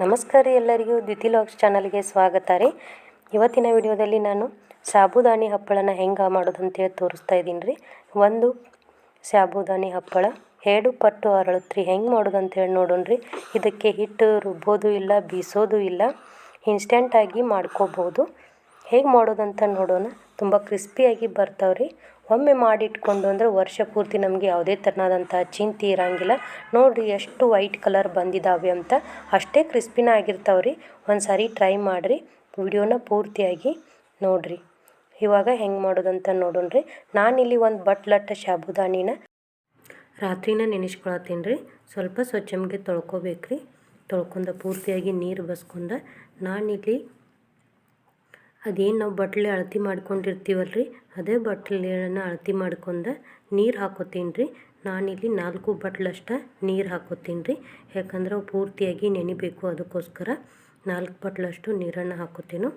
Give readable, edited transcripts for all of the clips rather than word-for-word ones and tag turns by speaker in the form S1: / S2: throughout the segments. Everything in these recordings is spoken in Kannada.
S1: ನಮಸ್ಕಾರ ಎಲ್ಲರಿಗೂ ದ್ವಿತಿ ಲಾಗ್ಸ್ ಚಾನಲ್ಗೆ ಸ್ವಾಗತ ರೀ. ಇವತ್ತಿನ ವಿಡಿಯೋದಲ್ಲಿ ನಾನು ಸಾಬುದಾನಿ ಹಪ್ಪಳನ ಹೆಂಗೆ ಮಾಡೋದು ಅಂತೇಳಿ ತೋರಿಸ್ತಾ ಇದ್ದೀನಿ ರೀ. ಒಂದು ಸಾಬುದಾನಿ ಹಪ್ಪಳ 2 ಪಟ್ಟು ಅರಳುತ್ತೆ ರೀ. ಹೆಂಗೆ ಮಾಡೋದು ಅಂತೇಳಿ ನೋಡೋಣ ರೀ. ಇದಕ್ಕೆ ಹಿಟ್ಟು ರುಬ್ಬೋದು ಇಲ್ಲ, ಬೀಸೋದು ಇಲ್ಲ, ಇನ್ಸ್ಟೆಂಟಾಗಿ ಮಾಡ್ಕೋಬೋದು. ಹೇಗೆ ಮಾಡೋದಂತ ನೋಡೋಣ. ತುಂಬ ಕ್ರಿಸ್ಪಿಯಾಗಿ ಬರ್ತಾವೆ ರೀ. ಒಮ್ಮೆ ಮಾಡಿಟ್ಕೊಂಡು ಅಂದರೆ ವರ್ಷ ಪೂರ್ತಿ ನಮಗೆ ಯಾವುದೇ ಥರನಾದಂಥ ಚಿಂತೆ ಇರೋಂಗಿಲ್ಲ. ನೋಡಿರಿ ಎಷ್ಟು ವೈಟ್ ಕಲರ್ ಬಂದಿದ್ದಾವೆ ಅಂತ. ಅಷ್ಟೇ ಕ್ರಿಸ್ಪಿನ ಆಗಿರ್ತಾವೆ ರೀ. ಒಂದು ಸಾರಿ ಟ್ರೈ ಮಾಡಿರಿ. ವಿಡಿಯೋನ ಪೂರ್ತಿಯಾಗಿ ನೋಡಿರಿ. ಇವಾಗ ಹೆಂಗೆ ಮಾಡೋದಂತ ನೋಡೋಣ ರೀ. ನಾನಿಲ್ಲಿ ಒಂದು ಬಟ್ಲಟ್ಟ ಸಾಬುದಾನಿನ ರಾತ್ರಿನ ನೆನೆಸ್ಕೊಳತ್ತೀನಿ ರೀ. ಸ್ವಲ್ಪ ಸ್ವಚ್ಛಮ್ಗೆ ತೊಳ್ಕೊಬೇಕು ರೀ. ತೊಳ್ಕೊಂಡು ಪೂರ್ತಿಯಾಗಿ ನೀರು ಬಸ್ಕೊಂಡು ನಾನಿಲ್ಲಿ ಅದೇನು ನಾವು ಬಟ್ಲೆ ಅಳತೆ ಮಾಡ್ಕೊಂಡಿರ್ತೀವಲ್ಲ ರೀ, ಅದೇ ಬಟ್ಲೆನ ಅಳತೆ ಮಾಡ್ಕೊಂಡು ನೀರು ಹಾಕೋತೀನಿ ರೀ. ನಾನಿಲ್ಲಿ 4 ಬಟ್ಲಷ್ಟು ನೀರು ಹಾಕೋತೀನಿ ರೀ. ಯಾಕಂದ್ರೆ ಅವು ಪೂರ್ತಿಯಾಗಿ ನೆನಿಬೇಕು, ಅದಕ್ಕೋಸ್ಕರ 4 ಬಟ್ಲಷ್ಟು ನೀರನ್ನು ಹಾಕೋತೀನಿ.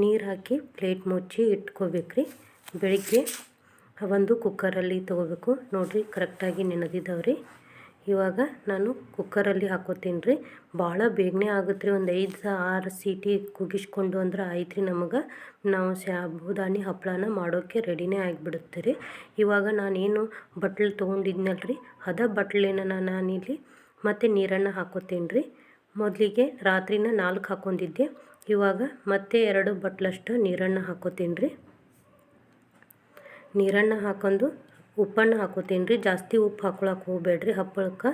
S1: ನೀರು ಹಾಕಿ ಪ್ಲೇಟ್ ಮುಚ್ಚಿ ಇಟ್ಕೋಬೇಕು ರೀ. ಬೆಳಿಗ್ಗೆ ಒಂದು ಕುಕ್ಕರಲ್ಲಿ ತೊಗೋಬೇಕು. ನೋಡಿರಿ ಕರೆಕ್ಟಾಗಿ ನೆನೆದಿದ್ದಾವೆ ರೀ. ಇವಾಗ ನಾನು ಕುಕ್ಕರಲ್ಲಿ ಹಾಕೋತೀನಿ ರೀ. ಭಾಳ ಬೇಗನೆ ಆಗುತ್ತೆ ರೀ. ಒಂದು 5-6 ಸೀಟಿ ಕುಗಿಸ್ಕೊಂಡು ಅಂದ್ರೆ ಆಯ್ತು ರೀ. ನಾವು ಸಾಬುದಾನಿ ಹಪ್ಪಳನ ಮಾಡೋಕ್ಕೆ ರೆಡಿನೇ ಆಗಿಬಿಡುತ್ತೆ ರೀ. ಇವಾಗ ನಾನೇನು ಬಟ್ಲು ತೊಗೊಂಡಿದ್ನಲ್ಲ ರೀ, ಅದೇ ಬಟ್ಲೇನ ನಾನಿಲ್ಲಿ ಮತ್ತೆ ನೀರನ್ನು ಹಾಕೋತೀನಿ ರೀ. ಮೊದಲಿಗೆ ರಾತ್ರಿನ 4 ಹಾಕ್ಕೊಂಡಿದ್ದೆ. ಇವಾಗ ಮತ್ತೆ 2 ಬಟ್ಲಷ್ಟು ನೀರನ್ನು ಹಾಕೋತೀನಿ ರೀ. ನೀರನ್ನು ಹಾಕೊಂಡು ಉಪ್ಪನ್ನು ಹಾಕೋತೀನಿ ರೀ. ಜಾಸ್ತಿ ಉಪ್ಪು ಹಾಕೊಳಕ್ಕೆ ಹೋಗಬೇಡ್ರಿ. ಹಪ್ಪಳಕ್ಕೆ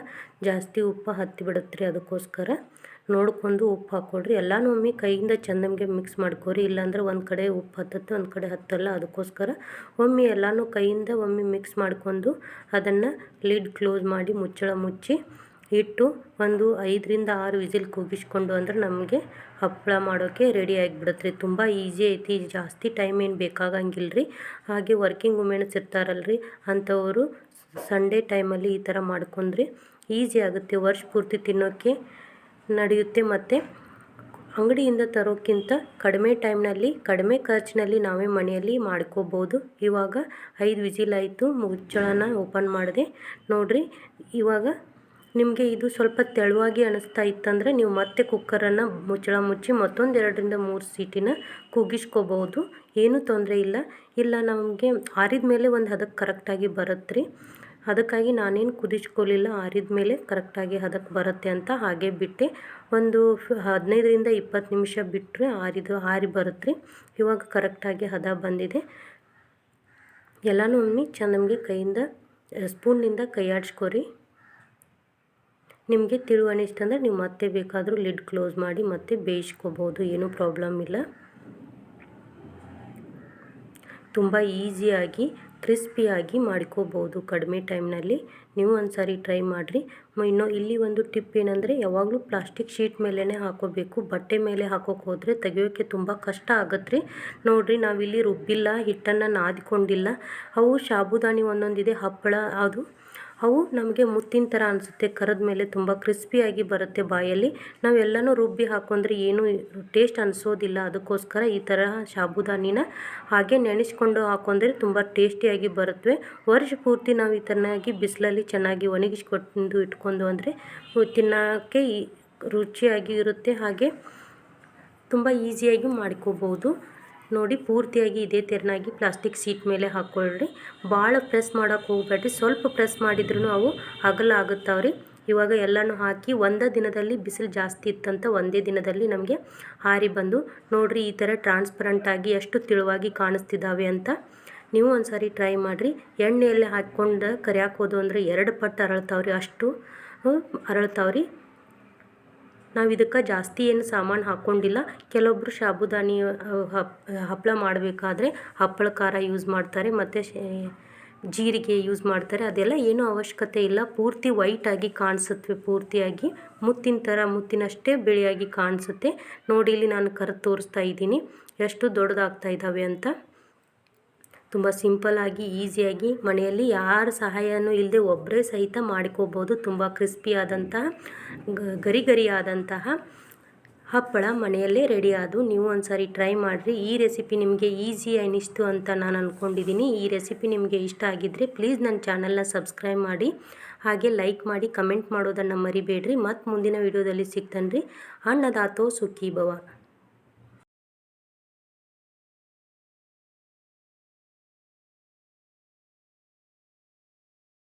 S1: ಜಾಸ್ತಿ ಉಪ್ಪು ಹತ್ತಿ ಬಿಡುತ್ತೆ ರೀ. ಅದಕ್ಕೋಸ್ಕರ ನೋಡ್ಕೊಂಡು ಉಪ್ಪು ಹಾಕ್ಕೊಳ್ರಿ. ಎಲ್ಲನೂ ಒಮ್ಮೆ ಕೈಯಿಂದ ಚಂದಂಗೆ ಮಿಕ್ಸ್ ಮಾಡ್ಕೊರಿ. ಇಲ್ಲಾಂದ್ರೆ ಒಂದು ಕಡೆ ಉಪ್ಪು ಹತ್ತತ್ತೆ, ಒಂದು ಕಡೆ ಹತ್ತಲ್ಲ. ಅದಕ್ಕೋಸ್ಕರ ಒಮ್ಮೆ ಎಲ್ಲನೂ ಕೈಯಿಂದ ಒಮ್ಮೆ ಮಿಕ್ಸ್ ಮಾಡ್ಕೊಂಡು ಅದನ್ನು ಲಿಡ್ ಕ್ಲೋಸ್ ಮಾಡಿ ಮುಚ್ಚಳ ಮುಚ್ಚಿ ಇಟ್ಟು ಒಂದು 5-6 ವಿಸಿಲ್ ಕೂಗಿಸ್ಕೊಂಡು ಅಂದ್ರೆ ನಮಗೆ ಹಪ್ಪಳ ಮಾಡೋಕ್ಕೆ ರೆಡಿ ಆಗಿಬಿಡುತ್ತೆ ರೀ. ತುಂಬ ಈಸಿ ಐತಿ. ಜಾಸ್ತಿ ಟೈಮ್ ಏನು ಬೇಕಾಗಂಗಿಲ್ಲ ರೀ. ಹಾಗೆ ವರ್ಕಿಂಗ್ ವುಮೆನ್ಸ್ ಇರ್ತಾರಲ್ಲ ರೀ, ಅಂಥವರು ಸಂಡೇ ಟೈಮಲ್ಲಿ ಈ ಥರ ಮಾಡ್ಕೊಂಡ್ರೆ ಈಸಿ ಆಗುತ್ತೆ. ವರ್ಷ ಪೂರ್ತಿ ತಿನ್ನೋಕ್ಕೆ ನಡೆಯುತ್ತೆ. ಮತ್ತು ಅಂಗಡಿಯಿಂದ ತರೋಕ್ಕಿಂತ ಕಡಿಮೆ ಟೈಮ್ನಲ್ಲಿ ಕಡಿಮೆ ಖರ್ಚಿನಲ್ಲಿ ನಾವೇ ಮನೆಯಲ್ಲಿ ಮಾಡ್ಕೋಬೋದು. ಇವಾಗ 5 ವಿಸಿಲ್ ಆಯಿತು. ಮುಚ್ಚಳನ ಓಪನ್ ಮಾಡಿದೆ. ನೋಡಿರಿ, ಇವಾಗ ನಿಮಗೆ ಇದು ಸ್ವಲ್ಪ ತೆಳುವಾಗಿ ಅನಿಸ್ತಾ ಇತ್ತಂದರೆ ನೀವು ಮತ್ತೆ ಕುಕ್ಕರನ್ನು ಮುಚ್ಚಳ ಮುಚ್ಚಿ ಮತ್ತೊಂದು 2-3 ಸೀಟಿನ ಕೂಗಿಸ್ಕೋಬೋದು. ಏನೂ ತೊಂದರೆ ಇಲ್ಲ. ನಮಗೆ ಆರಿದ ಮೇಲೆ ಒಂದು ಹದಕ್ಕೆ ಕರೆಕ್ಟಾಗಿ ಬರುತ್ತೆ ರೀ. ಅದಕ್ಕಾಗಿ ನಾನೇನು ಕುದಿಸ್ಕೊಲಿಲ್ಲ. ಆರಿದ ಮೇಲೆ ಕರೆಕ್ಟಾಗಿ ಹದಕ್ಕೆ ಬರುತ್ತೆ ಅಂತ ಹಾಗೆ ಬಿಟ್ಟೆ. ಒಂದು 15-20 ನಿಮಿಷ ಬಿಟ್ಟರೆ ಆರಿ ಬರುತ್ತೆ ರೀ. ಇವಾಗ ಕರೆಕ್ಟಾಗಿ ಹದ ಬಂದಿದೆ. ಎಲ್ಲನೂ ಒಮ್ಮೆ ನಮಗೆ ಕೈಯಿಂದ ಸ್ಪೂನ್ನಿಂದ ಕೈಯಾಡಿಸ್ಕೊರಿ. ನಿಮಗೆ ತಿಳು ಅನಿಸ್ತಂದ್ರೆ ನೀವು ಮತ್ತೆ ಬೇಕಾದರೂ ಲಿಡ್ ಕ್ಲೋಸ್ ಮಾಡಿ ಮತ್ತೆ ಬೇಯಿಸ್ಕೋಬೋದು. ಏನೂ ಪ್ರಾಬ್ಲಮ್ ಇಲ್ಲ. ತುಂಬ ಈಸಿಯಾಗಿ ಕ್ರಿಸ್ಪಿಯಾಗಿ ಮಾಡ್ಕೋಬೋದು ಕಡಿಮೆ ಟೈಮ್ನಲ್ಲಿ. ನೀವು ಒಂದು ಸಾರಿ ಟ್ರೈ ಮಾಡಿರಿ. ಇಲ್ಲಿ ಒಂದು ಟಿಪ್ ಏನಂದರೆ, ಯಾವಾಗಲೂ ಪ್ಲಾಸ್ಟಿಕ್ ಶೀಟ್ ಮೇಲೇ ಹಾಕೋಬೇಕು. ಬಟ್ಟೆ ಮೇಲೆ ಹಾಕೋಕೆ ಹೋದರೆ ತೆಗಿಯೋಕ್ಕೆ ತುಂಬ ಕಷ್ಟ ಆಗುತ್ತೆ ರೀ. ನೋಡಿರಿ, ನಾವಿಲ್ಲಿ ರುಬ್ಬಿಲ್ಲ, ಹಿಟ್ಟನ್ನು ನಾದಿಕೊಂಡಿಲ್ಲ. ಅವು ಸಾಬುದಾನಿ ಒಂದೊಂದಿದೆ ಹಪ್ಪಳ, ಅವು ನಮಗೆ ಮುತ್ತಿನ ಥರ ಅನಿಸುತ್ತೆ. ಕರದ ಮೇಲೆ ತುಂಬ ಕ್ರಿಸ್ಪಿಯಾಗಿ ಬರುತ್ತೆ ಬಾಯಲ್ಲಿ. ನಾವೆಲ್ಲನೂ ರುಬ್ಬಿ ಹಾಕೊಂಡ್ರೆ ಏನೂ ಟೇಸ್ಟ್ ಅನಿಸೋದಿಲ್ಲ. ಅದಕ್ಕೋಸ್ಕರ ಈ ಥರ ಸಾಬುದಾನಿನ ಹಾಗೆ ನೆನೆಸ್ಕೊಂಡು ಹಾಕೊಂಡ್ರೆ ತುಂಬ ಟೇಸ್ಟಿಯಾಗಿ ಬರುತ್ತವೆ. ವರ್ಷ ಪೂರ್ತಿ ನಾವು ಈ ಥರನಾಗಿ ಬಿಸಿಲಲ್ಲಿ ಚೆನ್ನಾಗಿ ಒಣಗಿಸ್ಕೊಂಡು ಇಟ್ಕೊಂಡು ಅಂದರೆ ತಿನ್ನೋಕ್ಕೆ ರುಚಿಯಾಗಿ ಇರುತ್ತೆ. ಹಾಗೆ ತುಂಬ ಈಸಿಯಾಗಿ ಮಾಡ್ಕೋಬೋದು. ನೋಡಿ, ಪೂರ್ತಿಯಾಗಿ ಇದೇ ತೆರನಾಗಿ ಪ್ಲಾಸ್ಟಿಕ್ ಶೀಟ್ ಮೇಲೆ ಹಾಕ್ಕೊಳ್ರಿ. ಭಾಳ ಪ್ರೆಸ್ ಮಾಡೋಕ್ಕೆ ಹೋಗಬೇಡ್ರಿ. ಸ್ವಲ್ಪ ಪ್ರೆಸ್ ಮಾಡಿದ್ರೂ ಅವು ಅಗಲ ಆಗುತ್ತಾವೆ ರೀ. ಇವಾಗ ಎಲ್ಲನೂ ಹಾಕಿ ಒಂದೇ ದಿನದಲ್ಲಿ, ಬಿಸಿಲು ಜಾಸ್ತಿ ಇತ್ತಂತ ಒಂದೇ ದಿನದಲ್ಲಿ ನಮಗೆ ಆರಿ ಬಂದು ನೋಡಿರಿ ಈ ಥರ ಟ್ರಾನ್ಸ್ಪರೆಂಟಾಗಿ ಎಷ್ಟು ತೆಳುವಾಗಿ ಕಾಣಿಸ್ತಿದ್ದಾವೆ ಅಂತ. ನೀವು ಒಂದು ಸಾರಿ ಟ್ರೈ ಮಾಡಿರಿ. ಎಣ್ಣೆಯಲ್ಲಿ ಹಾಕ್ಕೊಂಡು ಕರಿಯಾಕೆ ಹೋದು ಅಂದರೆ 2 ಪಟ್ಟು ಅರಳ್ತಾವ್ರಿ. ಅಷ್ಟು ಅರಳ್ತಾವ್ರಿ. ನಾವು ಇದಕ್ಕೆ ಜಾಸ್ತಿ ಏನು ಸಾಮಾನು ಹಾಕ್ಕೊಂಡಿಲ್ಲ. ಕೆಲವೊಬ್ಬರು ಸಾಬುದಾನಿ ಹಪ್ಪಳ ಮಾಡಬೇಕಾದ್ರೆ ಹಪ್ಪಳ ಖಾರ ಯೂಸ್ ಮಾಡ್ತಾರೆ, ಮತ್ತು ಜೀರಿಗೆ ಯೂಸ್ ಮಾಡ್ತಾರೆ. ಅದೆಲ್ಲ ಏನೂ ಅವಶ್ಯಕತೆ ಇಲ್ಲ. ಪೂರ್ತಿ ವೈಟಾಗಿ ಕಾಣಿಸುತ್ತವೆ. ಪೂರ್ತಿಯಾಗಿ ಮುತ್ತಿನಷ್ಟೇ ಬಿಳಿಯಾಗಿ ಕಾಣಿಸುತ್ತೆ. ನೋಡಿ, ಇಲ್ಲಿ ನಾನು ಕರೆದು ತೋರಿಸ್ತಾ ಇದ್ದೀನಿ ಎಷ್ಟು ದೊಡ್ಡದಾಗ್ತಾ ಇದ್ದಾವೆ ಅಂತ. ತುಂಬ ಸಿಂಪಲ್ಲಾಗಿ ಈಸಿಯಾಗಿ ಮನೆಯಲ್ಲಿ ಯಾರ ಸಹಾಯನೂ ಇಲ್ಲದೆ ಒಬ್ಬರೇ ಸಹಿತ ಮಾಡ್ಕೋಬೋದು. ತುಂಬ ಕ್ರಿಸ್ಪಿಯಾದಂತಹ ಗರಿಯಾದಂತಹ ಹಪ್ಪಳ ಮನೆಯಲ್ಲೇ ರೆಡಿ ಆದವು. ನೀವು ಒಂದು ಸಾರಿ ಟ್ರೈ ಮಾಡಿರಿ. ಈ ರೆಸಿಪಿ ನಿಮಗೆ ಈಸಿ ಅನ್ನಿಸ್ತು ಅಂತ ನಾನು ಅಂದ್ಕೊಂಡಿದ್ದೀನಿ. ಈ ರೆಸಿಪಿ ನಿಮಗೆ ಇಷ್ಟ ಆಗಿದ್ದರೆ ಪ್ಲೀಸ್ ನನ್ನ ಚಾನಲ್ನ ಸಬ್ಸ್ಕ್ರೈಬ್ ಮಾಡಿ. ಹಾಗೆ ಲೈಕ್ ಮಾಡಿ ಕಮೆಂಟ್ ಮಾಡೋದನ್ನು ಮರಿಬೇಡ್ರಿ. ಮತ್ತು ಮುಂದಿನ ವಿಡಿಯೋದಲ್ಲಿ ಸಿಗ್ತಾನೆ ರೀ. ಅನ್ನದಾತೋ ಸುಖೀ ಭವ.